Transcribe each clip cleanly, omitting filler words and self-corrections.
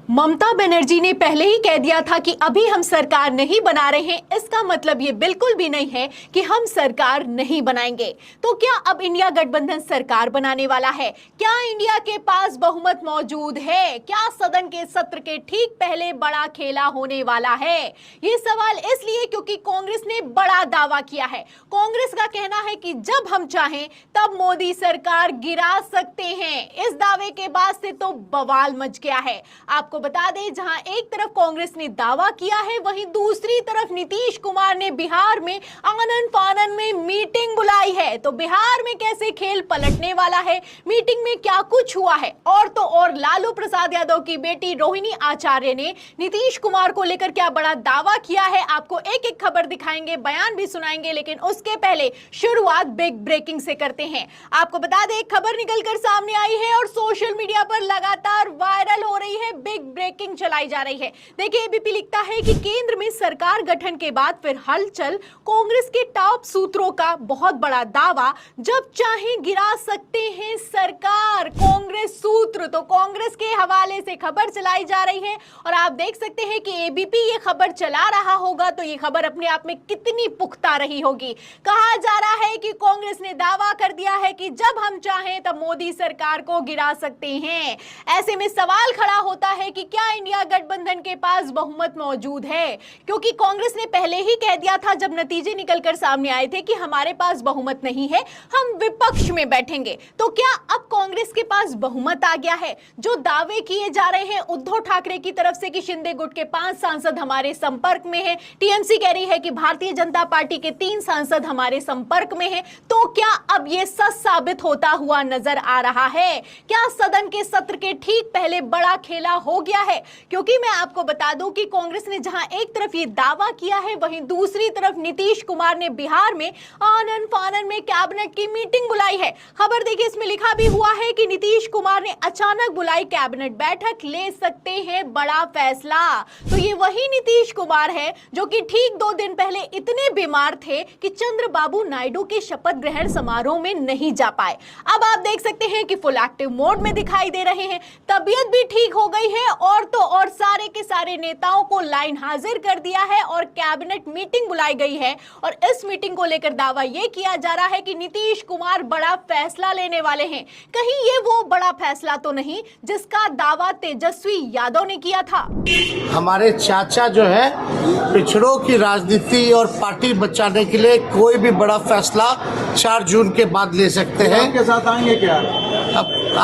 ममता बनर्जी ने पहले ही कह दिया था कि अभी हम सरकार नहीं बना रहे हैं। इसका मतलब ये बिल्कुल भी नहीं है कि हम सरकार नहीं बनाएंगे। तो क्या अब इंडिया गठबंधन सरकार बनाने वाला है? क्या इंडिया के पास बहुमत मौजूद है? क्या सदन के सत्र के ठीक पहले बड़ा खेला होने वाला है? ये सवाल इसलिए क्योंकि कांग्रेस ने बड़ा दावा किया है। कांग्रेस का कहना है कि जब हम चाहें तब मोदी सरकार गिरा सकते हैं। इस दावे के बाद से तो बवाल मच गया है। आपको बता दें, जहां एक तरफ कांग्रेस ने दावा किया है, वहीं दूसरी तरफ नीतीश कुमार ने बिहार में आनन फानन में मीटिंग बुलाई है। तो बिहार में कैसे खेल पलटने वाला है, मीटिंग में क्या कुछ हुआ है, और तो और लालू प्रसाद यादव की बेटी रोहिणी आचार्य ने नीतीश कुमार को लेकर क्या बड़ा दावा किया है, आपको एक एक खबर दिखाएंगे, बयान भी सुनाएंगे। लेकिन उसके पहले शुरुआत बिग ब्रेकिंग से करते हैं। आपको बता दें, एक खबर निकलकर सामने आई है और सोशल मीडिया पर लगातार वायरल हो रही है, बिग ब्रेकिंग चलाई जा रही है। देखिए, एबीपी लिखता है कि केंद्र में सरकार गठन के बाद फिर हलचल, कांग्रेस के टॉप सूत्रों का बहुत बड़ा दावा, जब चाहे गिरा सकते हैं सरकार। कांग्रेस सूत्र, तो कांग्रेस के हवाले से खबर चलाई जा रही है और आप देख सकते हैं कि एबीपी ये खबर चला रहा होगा तो ये खबर अपने आप में कितनी पुख्ता रही होगी। कहा जा रहा है कि कांग्रेस ने दावा कर दिया है कि जब हम चाहें तब मोदी सरकार को गिरा सकते हैं। ऐसे में सवाल खड़ा होता है कि क्या इंडिया गठबंधन के पास बहुमत मौजूद है, क्योंकि कांग्रेस ने पहले ही कह दिया था जब नतीजे निकलकर सामने आए थे कि हमारे पास बहुमत नहीं है, हम विपक्ष में बैठेंगे। तो क्या अब कांग्रेस के पास बहुमत आ गया है? जो दावे किए जा रहे हैं उद्धव ठाकरे की तरफ से कि शिंदे गुट के 5 सांसद हमारे संपर्क में हैं, टीएमसी कह रही है कि भारतीय जनता पार्टी के 3 सांसद हमारे संपर्क में हैं, तो क्या अब यह सच साबित होता हुआ नजर आ रहा है? क्या सदन के सत्र के ठीक पहले बड़ा खेला हो गया है? क्योंकि मैं आपको बता दूं कि कांग्रेस ने जहां एक तरफ ये दावा किया है, वहीं दूसरी तरफ नीतीश कुमार ने बिहार में आनन फानन में कैबिनेट की मीटिंग बुलाई है। खबर देखिए, इसमें लिखा भी हुआ है कि नीतीश कुमार ने अचानक बुलाई कैबिनेट बैठक, ले सकते हैं बड़ा फैसला। तो ये वही नीतीश कुमार है जो कि ठीक 2 दिन पहले इतने बीमार थे कि चंद्रबाबू नायडू के शपथ ग्रहण समारोह में नहीं जा पाए। अब आप देख सकते हैं कि फुल एक्टिव मोड में दिखाई दे रहे हैं, तबीयत भी ठीक हो गई है और तो और सारे के सारे नेताओं को लाइन हाजिर कर दिया है और कैबिनेट मीटिंग बुलाई गई है। और इस मीटिंग को लेकर दावा यह किया जा रहा है कि नीतीश कुमार बड़ा फैसला लेने वाले हैं। कहीं ये वो बड़ा फैसला तो नहीं जिसका दावा तेजस्वी यादव ने किया था? हमारे चाचा जो है पिछड़ों की राजनीति और पार्टी बचाने के लिए कोई भी बड़ा फैसला 4 जून के बाद ले सकते हैं। आपके साथ आएंगे क्या?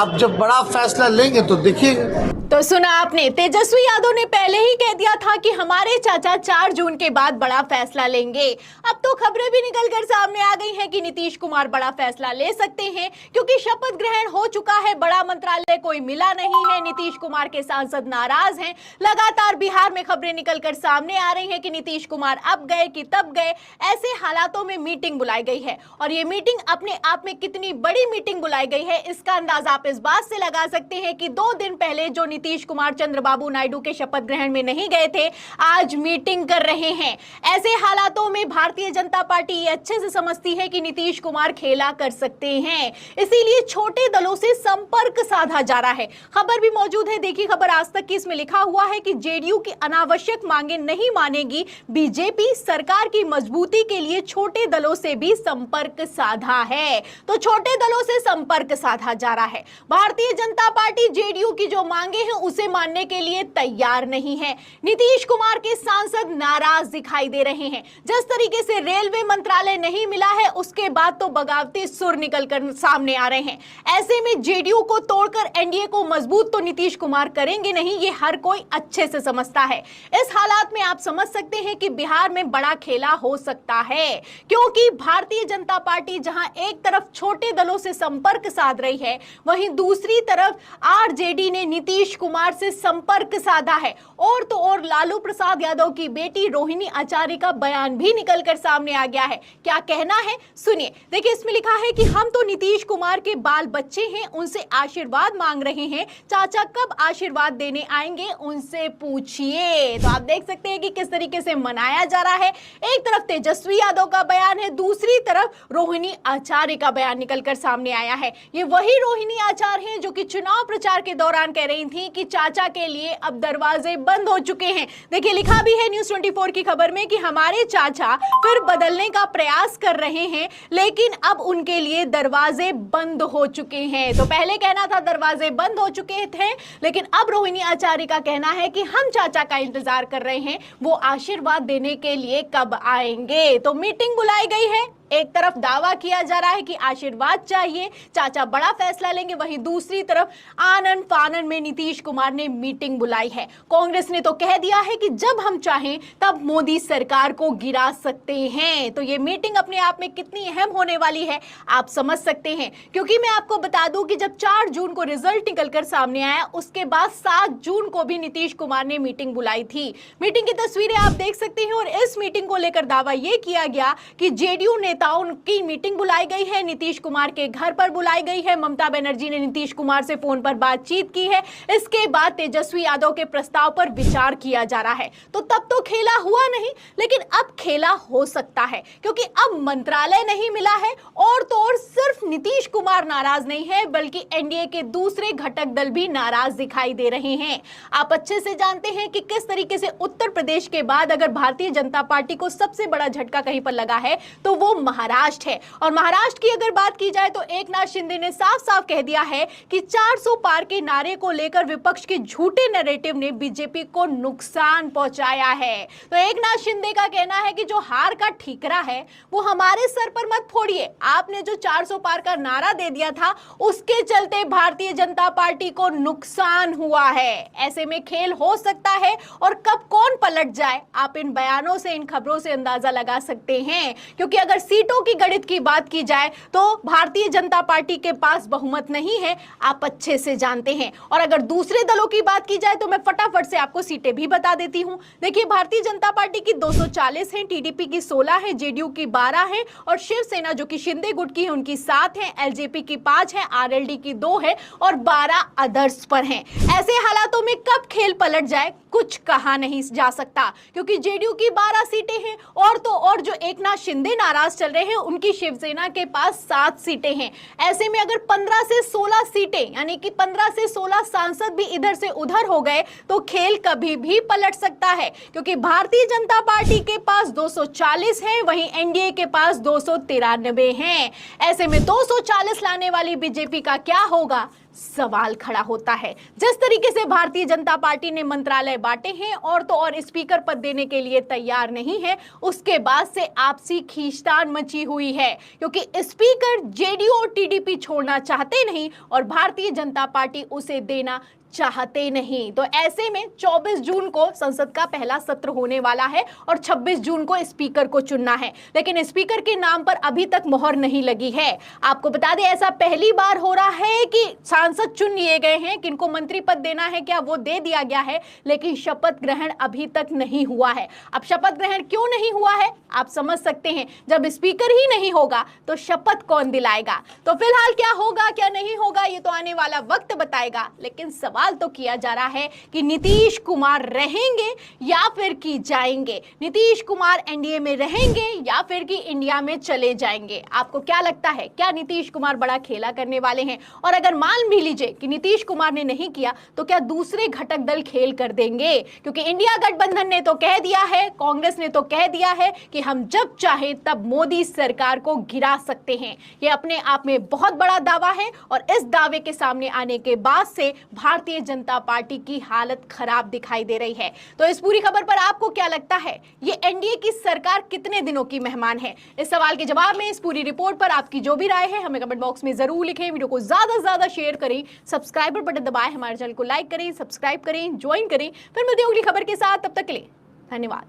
अब जब बड़ा फैसला लेंगे तो देखिए। तो सुना आपने, तेजस्वी यादव ने पहले ही कह दिया था कि हमारे चाचा 4 जून के बाद बड़ा फैसला लेंगे। अब तो खबरें भी निकलकर सामने आ गई हैं कि नीतीश कुमार बड़ा फैसला ले सकते हैं, क्योंकि शपथ ग्रहण हो चुका है, बड़ा मंत्रालय कोई मिला नहीं है, नीतीश कुमार के सांसद नाराज हैं। लगातार बिहार में खबरें निकलकर सामने आ रही हैं कि नीतीश कुमार अब गए कि तब गए। ऐसे हालातों में मीटिंग बुलाई गई है और ये मीटिंग अपने आप में कितनी बड़ी मीटिंग बुलाई गई है, इसका अंदाजा आप इस बात से लगा सकते हैं कि 2 दिन पहले जो नीतीश कुमार चंद्रबाबू नायडू के शपथ ग्रहण में नहीं गए थे, आज मीटिंग कर रहे हैं। ऐसे हालातों में भारतीय जनता पार्टी ये अच्छे से समझती है कि नीतीश कुमार खेला कर सकते हैं, इसीलिए छोटे दलों से संपर्क साधा जा रहा है। खबर भी मौजूद है, देखिए खबर आज तक की, इसमें लिखा हुआ है कि जेडीयू की अनावश्यक मांगे नहीं मानेगी बीजेपी, सरकार की मजबूती के लिए छोटे दलों से भी संपर्क साधा है। तो छोटे दलों से संपर्क साधा जा रहा है। भारतीय जनता पार्टी जेडीयू की जो मांगे हैं उसे मानने के लिए तैयार नहीं है। नीतीश कुमार के सांसद नाराज दिखाई दे रहे हैं। जिस तरीके से रेलवे मंत्रालय नहीं मिला है, उसके बाद तो बगावती सुर निकलकर सामने आ रहे हैं। ऐसे में जेडीयू को तोड़कर एनडीए को मजबूत तो नीतीश कुमार करेंगे नहीं, ये हर कोई अच्छे से समझता है। इस हालात में आप समझ सकते हैं कि बिहार में बड़ा खेला हो सकता है, क्योंकि भारतीय जनता पार्टी जहां एक तरफ छोटे दलों से संपर्क साध रही है, वहीं दूसरी तरफ आरजेडी ने नीतीश कुमार से संपर्क साधा है। और तो और लालू प्रसाद यादव की बेटी रोहिणी आचार्य का बयान भी निकलकर सामने आ गया है। क्या कहना है, सुनिए। देखिए, इसमें लिखा है कि हम तो नीतीश कुमार के बाल बच्चे हैं, उनसे आशीर्वाद मांग रहे हैं, चाचा कब आशीर्वाद देने आएंगे उनसे पूछिए। तो आप देख सकते हैं कि किस तरीके से मनाया जा रहा है। एक तरफ तेजस्वी यादव का बयान है, दूसरी तरफ रोहिणी आचार्य का बयान निकलकर सामने आया है। ये वही रोहिणी आचार्य हैं जो कि चुनाव प्रचार के दौरान कह रही थी कि चाचा के लिए अब दरवाजे बंद हो चुके हैं। देखिए लिखा भी है न्यूज़ 24 की खबर में कि हमारे चाचा फिर बदलने का प्रयास कर रहे हैं, लेकिन अब उनके लिए दरवाजे बंद हो चुके हैं। तो पहले कहना था दरवाजे बंद हो चुके थे, लेकिन अब रोहिणी आचार्य का कहना है कि हम चाचा का इंतजार कर रहे हैं, वो आशीर्वाद देने के लिए कब आएंगे। तो मीटिंग बुलाई गई है। एक तरफ दावा किया जा रहा है कि आशीर्वाद चाहिए, चाचा बड़ा फैसला लेंगे, वहीं दूसरी तरफ आनन फानन में नीतीश कुमार ने मीटिंग बुलाई है। कांग्रेस ने तो कह दिया है कि जब हम चाहें तब मोदी सरकार को गिरा सकते हैं। तो ये मीटिंग अपने आप में कितनी अहम होने वाली है आप समझ सकते हैं, क्योंकि मैं आपको बता दूं कि जब 4 जून को रिजल्ट निकलकर सामने आया, उसके बाद 7 जून को भी नीतीश कुमार ने मीटिंग बुलाई थी। मीटिंग की तस्वीरें आप देख सकते हैं और इस मीटिंग को लेकर दावा यह किया गया कि जेडीयू नेताओं की मीटिंग बुलाई गई है, नीतीश कुमार के घर पर बुलाई गई है, ममता बनर्जी ने नीतीश कुमार से फोन पर बातचीत की है, इसके बाद तेजस्वी यादव के प्रस्ताव पर विचार किया जा रहा है। तो तब तो खेला हुआ नहीं, लेकिन अब खेला हो सकता है, क्योंकि अब मंत्रालय नहीं मिला है और तो और सिर्फ नीतीश कुमार नाराज नहीं है, बल्कि एनडीए के दूसरे घटक दल भी नाराज दिखाई दे रहे हैं। आप अच्छे से जानते हैं कि किस तरीके से उत्तर प्रदेश के बाद अगर भारतीय जनता पार्टी को सबसे बड़ा झटका कहीं पर लगा है तो वो महाराष्ट्र है। और महाराष्ट्र की अगर बात की जाए तो एकनाथ शिंदे ने साफ साफ कह दिया है कि 400 पार के नारे को लेकर विपक्ष के झूठे नैरेटिव ने बीजेपी को नुकसान पहुंचाया है। तो एकनाथ शिंदे का कहना है कि जो हार का ठीकरा है वो हमारे सर पर मत फोड़िए, आपने जो 400 पार का नारा दे दिया था उसके चलते भारतीय जनता पार्टी को नुकसान हुआ है। ऐसे में खेल हो सकता है और कब कौन पलट जाए आप इन बयानों से, इन खबरों से अंदाजा लगा सकते हैं, क्योंकि अगर सीटों की गणित की बात की जाए तो भारतीय जनता पार्टी के पास बहुमत नहीं है, आप अच्छे से जानते हैं। और अगर दूसरे दलों की बात की जाए तो मैं फटाफट से आपको सीटें भी बता देती हूं। देखिए भारतीय जनता पार्टी की 240 है, टीडीपी की 16 है, जेडीयू की 12 है और शिवसेना जो कि शिंदे गुट की है उनकी 7 है, एलजेपी की 5 है, आरएलडी की 2 है और 12 अदर्स पर हैं। ऐसे हालातों में कब खेल पलट जाए कुछ कहा नहीं जा सकता, क्योंकि जेडीयू की 12 सीटें हैं और तो और जो एकनाथ शिंदे नाराज चल रहे हैं उनकी शिवसेना के पास 7 सीटें हैं। ऐसे में अगर 15 से 16 सीटें यानी कि 15 से 16 सांसद भी इधर से उधर हो गए तो खेल कभी भी पलट सकता है, क्योंकि भारतीय जनता पार्टी के पास 240 है, वहीं एनडीए के पास 293 हैं। ऐसे में 240 लाने वाली बीजेपी का क्या होगा सवाल खड़ा होता है। जिस तरीके से भारतीय जनता पार्टी ने मंत्रालय बांटे हैं और तो और स्पीकर पद देने के लिए तैयार नहीं है, उसके बाद से आपसी खींचतान मची हुई है, क्योंकि स्पीकर जेडीयू और टीडीपी छोड़ना चाहते नहीं और भारतीय जनता पार्टी उसे देना चाहते नहीं। तो ऐसे में 24 जून को संसद का पहला सत्र होने वाला है और 26 जून को स्पीकर को चुनना है, लेकिन स्पीकर के नाम पर अभी तक मोहर नहीं लगी है। आपको बता दें ऐसा पहली बार हो रहा है कि सांसद चुन लिए गए हैं, किनको मंत्री पद देना है क्या वो दे दिया गया है, लेकिन शपथ ग्रहण अभी तक नहीं हुआ है। अब शपथ ग्रहण क्यों नहीं हुआ है आप समझ सकते हैं, जब स्पीकर ही नहीं होगा तो शपथ कौन दिलाएगा। तो फिलहाल क्या होगा क्या नहीं होगा ये तो आने वाला वक्त बताएगा, लेकिन सवाल तो किया जा रहा है कि नीतीश कुमार रहेंगे या फिर कि जाएंगे, नीतीश कुमार एनडीए में रहेंगे या फिर कि इंडिया में चले जाएंगे। आपको क्या लगता है, क्या नीतीश कुमार बड़ा खेला करने वाले हैं? और अगर मान भी लीजिए कि नीतीश कुमार ने नहीं किया तो क्या दूसरे घटक दल खेल कर देंगे? क्योंकि इंडिया गठबंधन ने तो कह दिया है, कांग्रेस ने तो कह दिया है कि हम जब चाहे तब मोदी सरकार को गिरा सकते हैं। ये अपने आप में बहुत बड़ा दावा है और इस दावे के सामने आने के बाद से भारतीय जनता पार्टी की हालत खराब दिखाई दे रही है। तो इस पूरी खबर पर आपको क्या लगता है, ये एनडीए की सरकार कितने दिनों की मेहमान है? इस सवाल के जवाब में, इस पूरी रिपोर्ट पर आपकी जो भी राय है हमें कमेंट बॉक्स में जरूर लिखें। वीडियो को ज्यादा से ज्यादा शेयर करें, सब्सक्राइबर बटन दबाएं, हमारे चैनल को लाइक करें, सब्सक्राइब करें, ज्वाइन करें। फिर मिलते हैं अगली खबर के साथ, तब तक के लिए धन्यवाद।